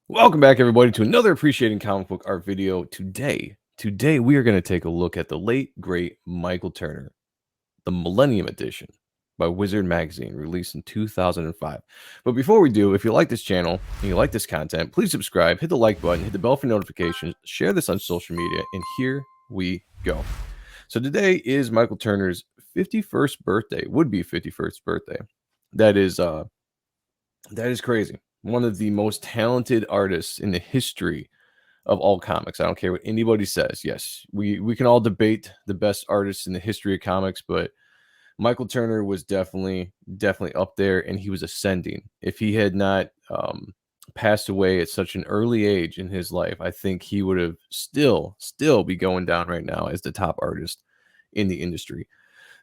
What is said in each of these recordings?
Welcome back, everybody, to another Appreciating Comic Book Art video. Today we are going to take a look at the late, great Michael Turner, the Millennium Edition by Wizard Magazine, released in 2005. But before we do, if you like this channel and you like this content, please subscribe, hit the like button, hit the bell for notifications, share this on social media, and here we go. So today is Michael Turner's 51st birthday, would be 51st birthday. That is crazy. One of the most talented artists in the history of all comics. I don't care what anybody says. Yes, we can all debate the best artists in the history of comics, but Michael Turner was definitely up there, and he was ascending. If he had not passed away at such an early age in his life, I think he would have still be going down right now as the top artist in the industry.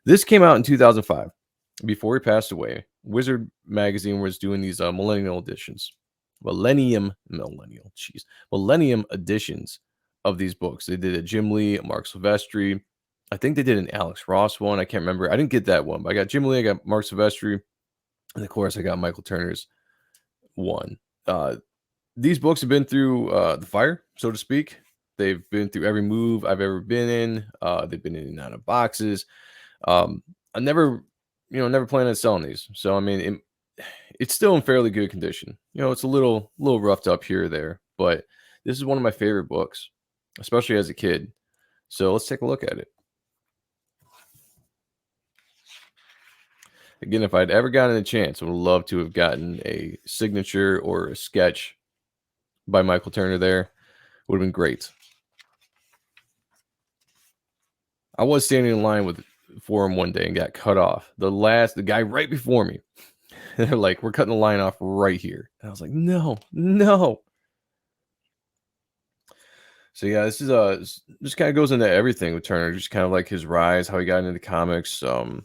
This came out in 2005. Before he passed away, Wizard Magazine was doing these millennium editions of these books. They did a Jim Lee, a Mark Silvestri. I think they did an Alex Ross one. I can't remember. I didn't get that one, but I got Jim Lee, I got Mark Silvestri, and of course I got Michael Turner's one. These books have been through the fire, so to speak. They've been through every move I've ever been in. They've been in and out of boxes. I never plan on selling these. So, I mean, it's still in fairly good condition. It's a little roughed up here or there, but this is one of my favorite books, especially as a kid. So let's take a look at it. Again, if I'd ever gotten a chance, I would love to have gotten a signature or a sketch by Michael Turner there. Would have been great. I was standing in line for him one day and got cut off. The guy right before me. They're like, we're cutting the line off right here. And I was like, no. So yeah, this is just kind of goes into everything with Turner, just kind of like his rise, how he got into comics, a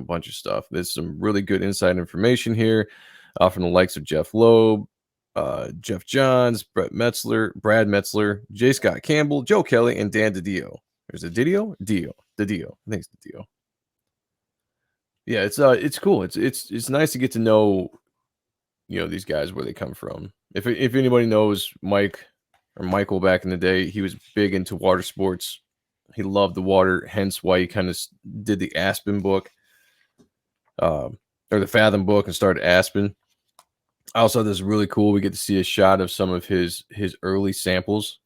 bunch of stuff. There's some really good inside information here, from the likes of Jeff Loeb, Jeff Johns, Brad Metzler, J. Scott Campbell, Joe Kelly, and Dan DiDio. There's a DiDio? DiDio. I think it's DiDio. Yeah, it's cool. It's nice to get to know, these guys, where they come from. If anybody knows Michael back in the day, he was big into water sports. He loved the water, hence why he kind of did the Aspen book, or the Fathom book, and started Aspen. Also, this is really cool. We get to see a shot of some of his early samples.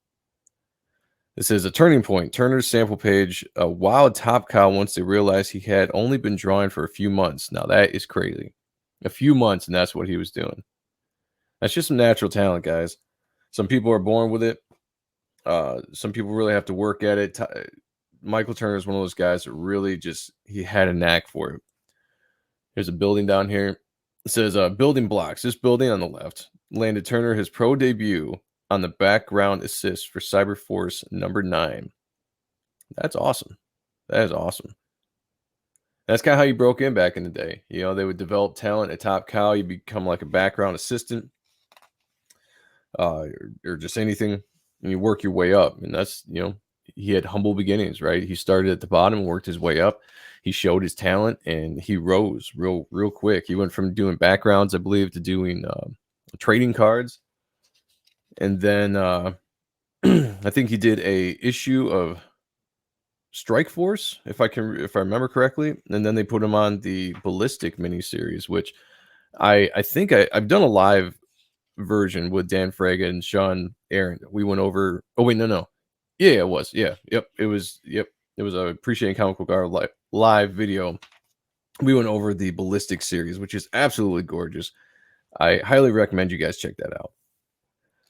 This is a turning point. Turner's sample page, a wild top cow once they realized he had only been drawing for a few months. Now that is crazy. A few months, and that's what he was doing. That's just some natural talent, guys. Some people are born with it. Some people really have to work at it. Michael Turner is one of those guys that really he had a knack for it. There's a building down here. It says building blocks. This building on the left landed Turner his pro debut on the background assist for Cyberforce number 9. That's awesome. That is awesome. That's kind of how you broke in back in the day. They would develop talent at Top Cow. You become like a background assistant, or just anything, and you work your way up. And that's, he had humble beginnings, right? He started at the bottom and worked his way up. He showed his talent, and he rose real quick. He went from doing backgrounds, I believe, to doing trading cards. And then I think he did a issue of Strike Force, if I remember correctly. And then they put him on the Ballistic miniseries, which I think I've done a live version with Dan Fraga and Sean Aaron. We went over. Oh wait, no. Yeah, it was. Yeah, yep. It was. Yep. It was a Appreciating Comic Book Art live video. We went over the Ballistic series, which is absolutely gorgeous. I highly recommend you guys check that out.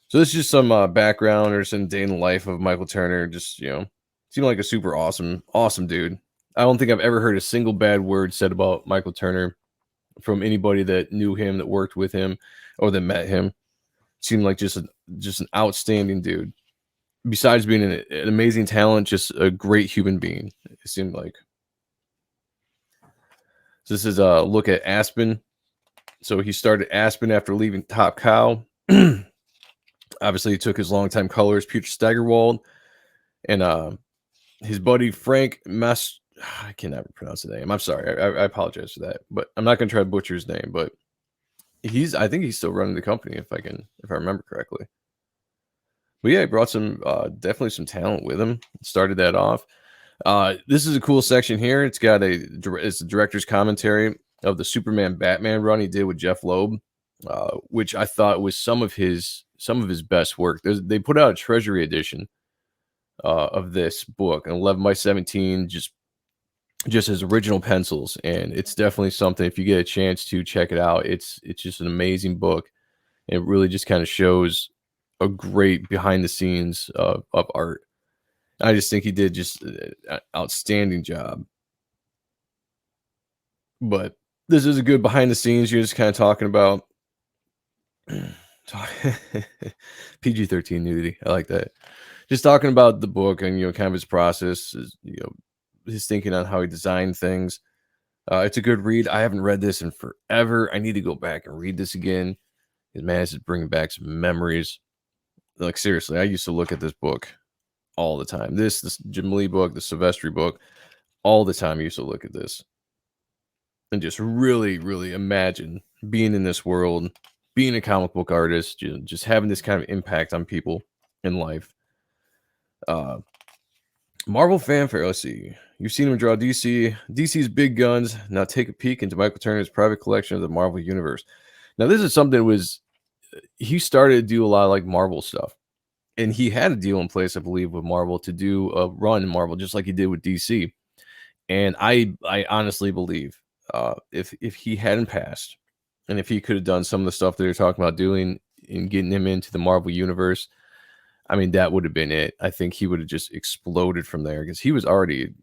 So this is just some background or some day in the life of Michael Turner. Just, seemed like a super awesome dude. I don't think I've ever heard a single bad word said about Michael Turner from anybody that knew him, that worked with him, or that met him. Seemed like just an outstanding dude. Besides being an amazing talent, just a great human being, it seemed like. So this is a look at Aspen. So he started Aspen after leaving Top Cow. Obviously, he took his longtime colors, Peter Steigerwald, and his buddy Frank I can never pronounce the name. I'm sorry. I apologize for that. But I'm not going to try to butcher his name. But I think he's still running the company if I remember correctly. But yeah, he brought some definitely some talent with him. Started that off. This is a cool section here. It's the director's commentary of the Superman Batman run he did with Jeff Loeb, which I thought was some of his best work. They put out a Treasury edition of this book, an 11 by 17, just as original pencils, and it's definitely something. If you get a chance to check it out, it's just an amazing book. It really just kind of shows a great behind the scenes of art. I just think he did just an outstanding job. But this is a good behind the scenes. You're just kind of talking about PG-13 nudity. I like that. Just talking about the book and kind of his process, his thinking on how he designed things. It's a good read. I haven't read this in forever. I need to go back and read this again. Because man, this is bringing back some memories. Like seriously, I used to look at this book all the time. This Jim Lee book, the Silvestri book, all the time. I used to look at this and just really, really imagine being in this world, being a comic book artist, just having this kind of impact on people in life. Marvel fanfare. Let's see. You've seen him draw DC's big guns. Now take a peek into Michael Turner's private collection of the Marvel Universe. Now, this is something he started to do a lot of like Marvel stuff. And he had a deal in place, I believe, with Marvel to do a run in Marvel, just like he did with DC. And I honestly believe if he hadn't passed, and if he could have done some of the stuff that they're talking about doing and getting him into the Marvel universe, I mean, that would have been it. I think he would have just exploded from there because he was already,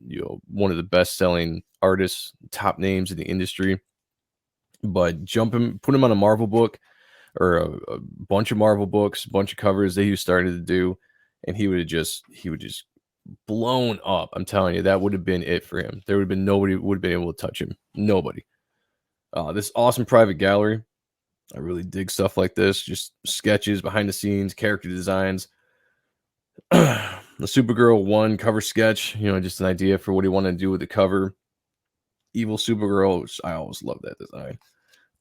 one of the best-selling artists, top names in the industry. But put him on a Marvel book or a bunch of Marvel books, a bunch of covers that he started to do, and he would just blown up. I'm telling you, that would have been it for him. There would have been nobody would have been able to touch him. Nobody. This awesome private gallery. I really dig stuff like this. Just sketches, behind the scenes, character designs. The Supergirl 1 cover sketch, just an idea for what he wanted to do with the cover. Evil Supergirl, I always love that design.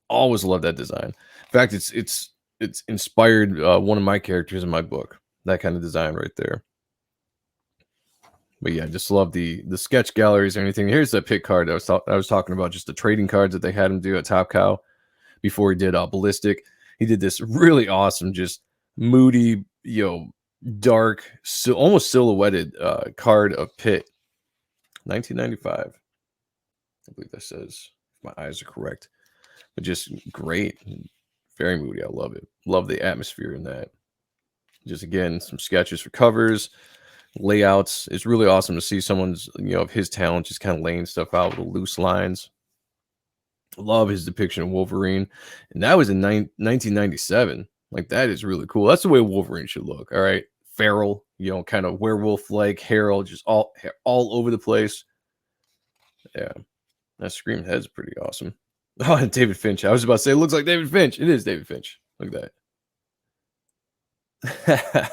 Always love that design. In fact, it's inspired one of my characters in my book. That kind of design right there. But yeah, just love the sketch galleries and everything. Here's that pick card I was talking about, just the trading cards that they had him do at Top Cow before he did Ballistic. He did this really awesome, just moody, dark, almost silhouetted card of Pitt, 1995. I believe that says, if my eyes are correct. But just great, very moody. I love it. Love the atmosphere in that. Just again, some sketches for covers, layouts. It's really awesome to see someone's of his talent just kind of laying stuff out with loose lines. Love his depiction of Wolverine, and that was in 1997. Like, that is really cool. That's the way Wolverine should look. All right, feral, kind of werewolf like hair, just all over the place. Yeah, that Scream Head's pretty awesome. Oh, and David Finch. I was about to say, it looks like David Finch. It is David Finch. Look at that.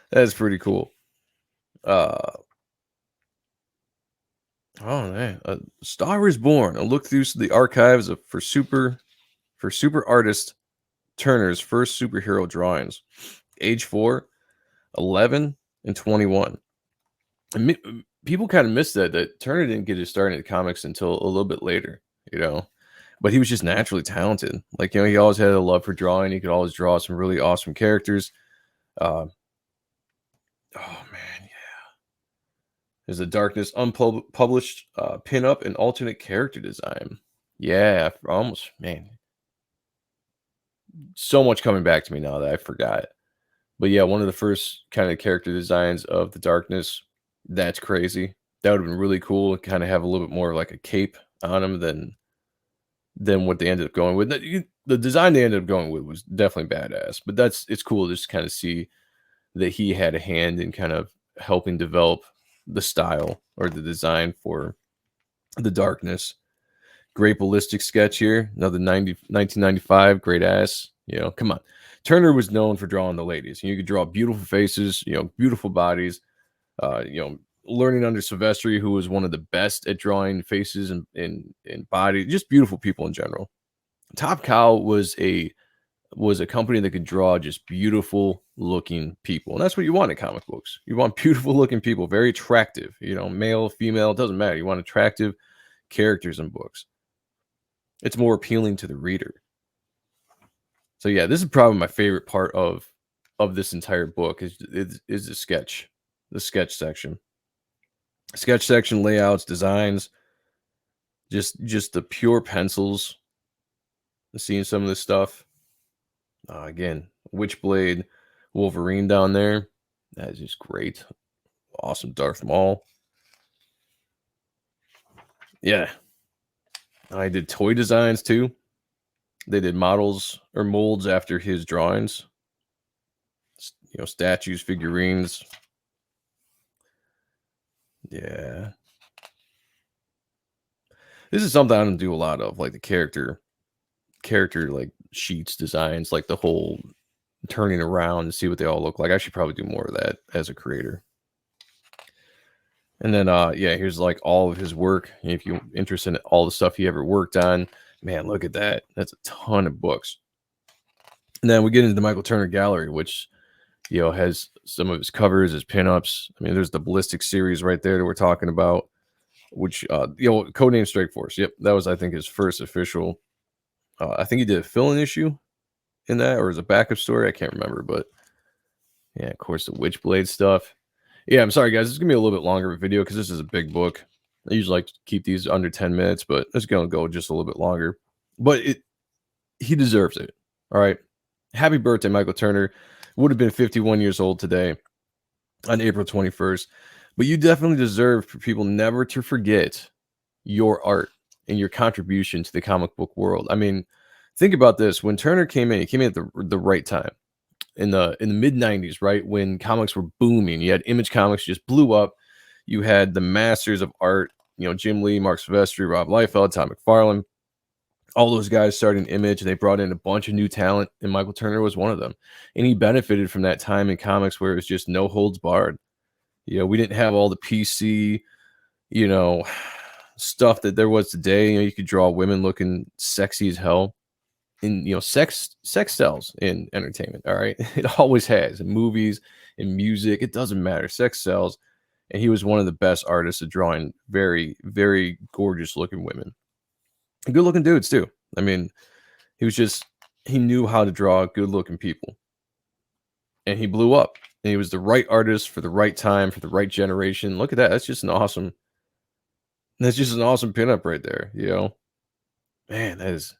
That's pretty cool. Oh man, Star is Born. A look through the archives for super artist Turner's first superhero drawings, age 4, 11, and 21. And people kind of missed that Turner didn't get his start into comics until a little bit later, but he was just naturally talented. Like, he always had a love for drawing. He could always draw some really awesome characters. Oh man, yeah. There's a Darkness unpublished pinup and alternate character design. Yeah, almost, man. So much coming back to me now that I forgot. But yeah, one of the first kind of character designs of the Darkness. That's crazy. That would have been really cool to kind of have a little bit more like a cape on him than what they ended up going with. The design they ended up going with was definitely badass. But it's cool to just kind of see that he had a hand in kind of helping develop the style or the design for the Darkness. Great ballistic sketch here. Another 1995. Great ass. Come on. Turner was known for drawing the ladies. You could draw beautiful faces, beautiful bodies. Learning under Silvestri, who was one of the best at drawing faces and body, just beautiful people in general. Top Cow was a company that could draw just beautiful looking people. And that's what you want in comic books. You want beautiful looking people, very attractive, male, female, it doesn't matter. You want attractive characters in books. It's more appealing to the reader. So yeah, this is probably my favorite part of this entire book is the sketch section. Sketch section layouts, designs, just the pure pencils. Seeing some of this stuff. Again, Witchblade, Wolverine down there. That is just great. Awesome Darth Maul. Yeah. I did toy designs too. They did models or molds after his drawings. Statues, figurines. Yeah. This is something I don't do a lot of, like the character like sheets designs, like the whole turning around and see what they all look like. I should probably do more of that as a creator. And then yeah, here's like all of his work. If you're interested in all the stuff he ever worked on, man, look at that. That's a ton of books. And then we get into the Michael Turner Gallery, which has some of his covers, his pinups. I mean, there's the Ballistic series right there that we're talking about, which codename Strike Force. Yep, that was, I think, his first official. I think he did a fill-in issue in that, or as a backup story. I can't remember, but yeah, of course, the Witchblade stuff. Yeah, I'm sorry, guys. It's going to be a little bit longer of a video because this is a big book. I usually like to keep these under 10 minutes, but it's going to go just a little bit longer. But he deserves it. All right. Happy birthday, Michael Turner. Would have been 51 years old today on April 21st. But you definitely deserve for people never to forget your art and your contribution to the comic book world. I mean, think about this. When Turner came in, he came in at the right time. In the mid 90s, right when comics were booming, you had Image Comics just blew up. You had the masters of art, Jim Lee, Mark Silvestri, Rob Liefeld, Todd McFarlane. All those guys started in Image, and they brought in a bunch of new talent, and Michael Turner was one of them. And he benefited from that time in comics where it was just no holds barred. We didn't have all the PC, stuff that there was today. You could draw women looking sexy as hell. And sex sells in entertainment. All right. It always has, in movies, in music, it doesn't matter. Sex sells. And he was one of the best artists at drawing very, very gorgeous looking women, good looking dudes too. I mean, he knew how to draw good looking people, and he blew up, and he was the right artist for the right time for the right generation. Look at that. That's just an awesome pinup right there. Man, that is.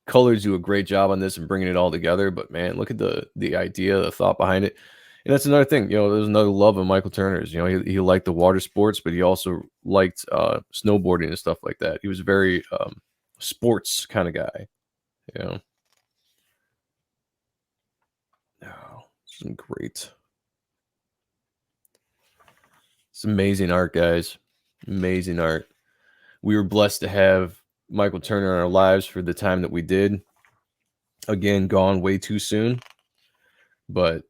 Colors do a great job on this and bringing it all together, but man, look at the idea, the thought behind it. And that's another thing, there's another love of Michael Turner's. He liked the water sports, but he also liked snowboarding and stuff like that. He was a very sports kind of guy. Oh, some great. It's amazing art, guys. Amazing art. We were blessed to have Michael Turner in our lives for the time that we did. Again, gone way too soon, but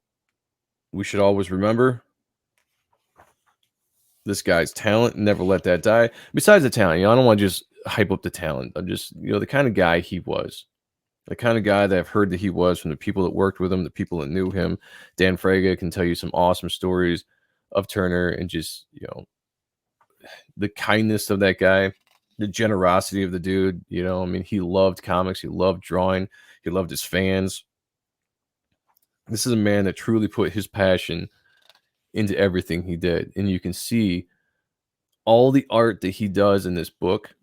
we should always remember this guy's talent. Never let that die. Besides the talent, I don't want to just hype up the talent. I'm just, the kind of guy he was, the kind of guy that I've heard that he was from the people that worked with him, the people that knew him. Dan Fraga can tell you some awesome stories of Turner, and just, the kindness of that guy, the generosity of the dude. I mean, he loved comics. He loved drawing. He loved his fans. This is a man that truly put his passion into everything he did. And you can see all the art that he does in this book.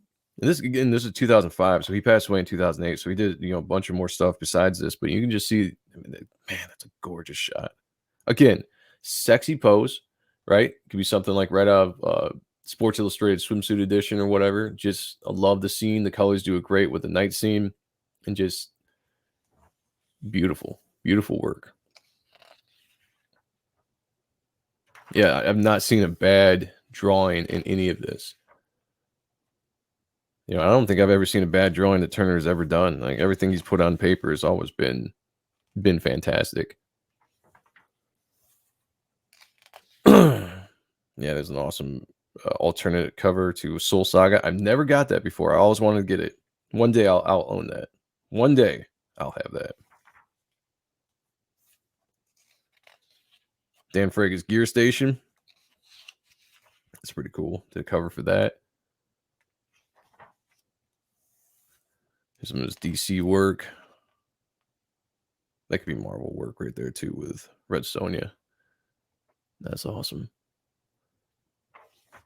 And this is 2005. So he passed away in 2008. So he did, a bunch of more stuff besides this. But you can just see, man, that's a gorgeous shot. Again, sexy pose, right? It could be something like right out of Sports Illustrated swimsuit edition or whatever. Just, I love the scene. The colors do it great with the night scene, and just beautiful, beautiful work. Yeah, I've not seen a bad drawing in any of this. I don't think I've ever seen a bad drawing that Turner's ever done. Like, everything he's put on paper has always been fantastic. Yeah, there's an awesome alternate cover to Soul Saga. I've never got that before. I always wanted to get it. One day I'll own that. One day I'll have that. Dan Frager's Gear Station. That's pretty cool. The cover for that. Here's some of his DC work. That could be Marvel work right there too with Red Sonja. That's awesome.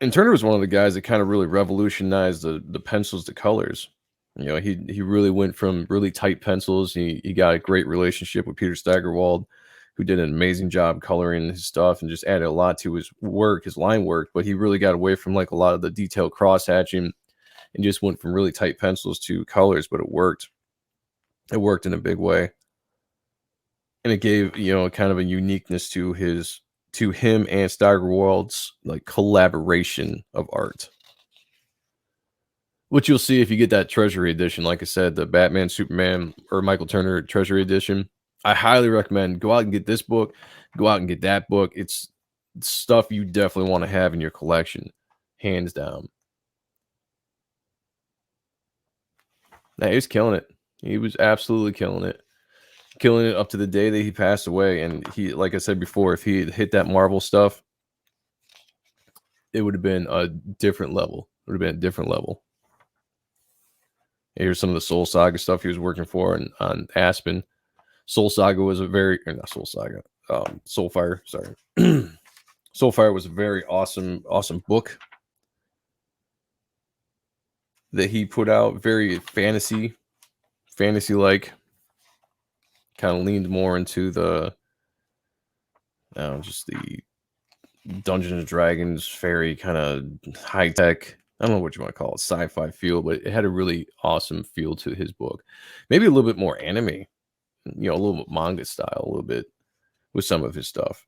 And Turner was one of the guys that kind of really revolutionized the pencils to colors. You know, he really went from really tight pencils. He got a great relationship with Peter Steigerwald, who did an amazing job coloring his stuff and just added a lot to his work, his line work. But he really got away from like a lot of the detailed cross hatching and just went from really tight pencils to colors. But it worked. It worked in a big way, and it gave, you know, kind of a uniqueness to him and Steigerwald's like collaboration of art. Which you'll see if you get that Treasury edition. Like I said, the Batman, Superman, or Michael Turner Treasury edition. I highly recommend go out and get this book. Go out and get that book. It's stuff you definitely want to have in your collection. Hands down. Now, he was killing it. He was absolutely killing it. Killing it up to the day that he passed away. And he, like I said before, if he had hit that Marvel stuff, it would have been a different level. It would have been a different level. Here's some of the Soul Saga stuff he was working for on Aspen. Soul Saga was a very, or not Soul Saga, Soulfire, sorry. Soulfire was a very awesome book that he put out. Very fantasy-like. Kind of leaned more into the, just the Dungeons and Dragons, fairy kind of high-tech, I don't know what you want to call it, sci-fi feel, but it had a really awesome feel to his book. Maybe a little bit more anime, you know, a little bit manga style, a little bit with some of his stuff.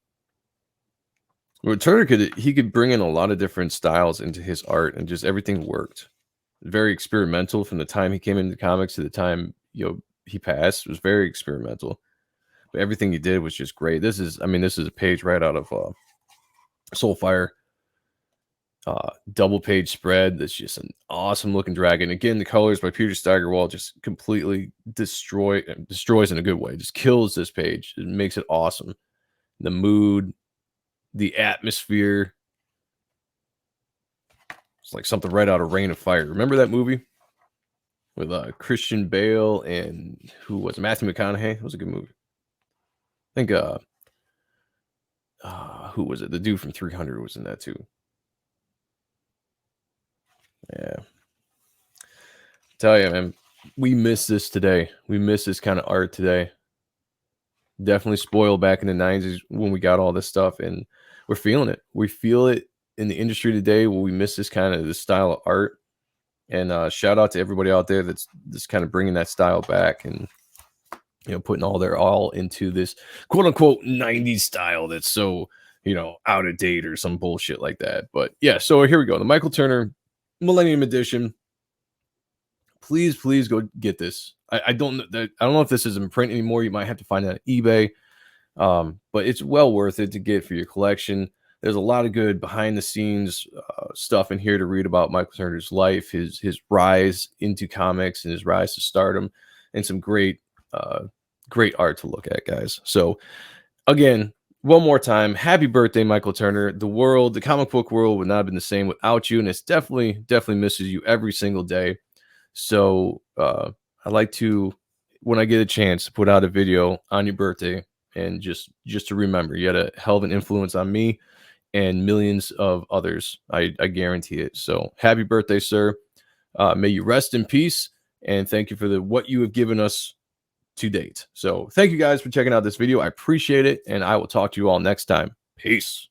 Where Turner could bring in a lot of different styles into his art, and just everything worked. Very experimental from the time he came into comics to the time, you know, he passed. It was very experimental, but everything he did was just great. This is a page right out of Soulfire. Double page spread. That's just an awesome looking dragon. Again, the colors by Peter Steigerwald just completely destroys in a good way. Just kills this page. It makes it awesome. The mood, the atmosphere. It's like something right out of Reign of Fire. Remember that movie with Christian Bale and who was it? Matthew McConaughey? It was a good movie. I think who was it? The dude from 300 was in that too. Yeah. Tell you, man, we miss this today. We miss this kind of art today. Definitely spoiled back in the 90s when we got all this stuff, and we're feeling it. We feel it in the industry today where we miss this style of art. And shout out to everybody out there that's kind of bringing that style back, and you know, putting all their all into this quote unquote 90s style that's so, you know, out of date or some bullshit like that. But yeah, so here we go. The Michael Turner Millennium Edition. Please go get this. I don't know if this is in print anymore. You might have to find it on eBay. But it's well worth it to get for your collection. There's a lot of good behind the scenes stuff in here to read about Michael Turner's life, his rise into comics and his rise to stardom, and some great art to look at, guys. So again, one more time, happy birthday, Michael Turner. The comic book world would not have been the same without you, and it's definitely misses you every single day. So I like to, when I get a chance, to put out a video on your birthday, and just to remember, you had a hell of an influence on me and millions of others. I guarantee it. So happy birthday, sir. May you rest in peace, and thank you for what you have given us to date. So thank you guys for checking out this video. I appreciate it, and I will talk to you all next time. Peace.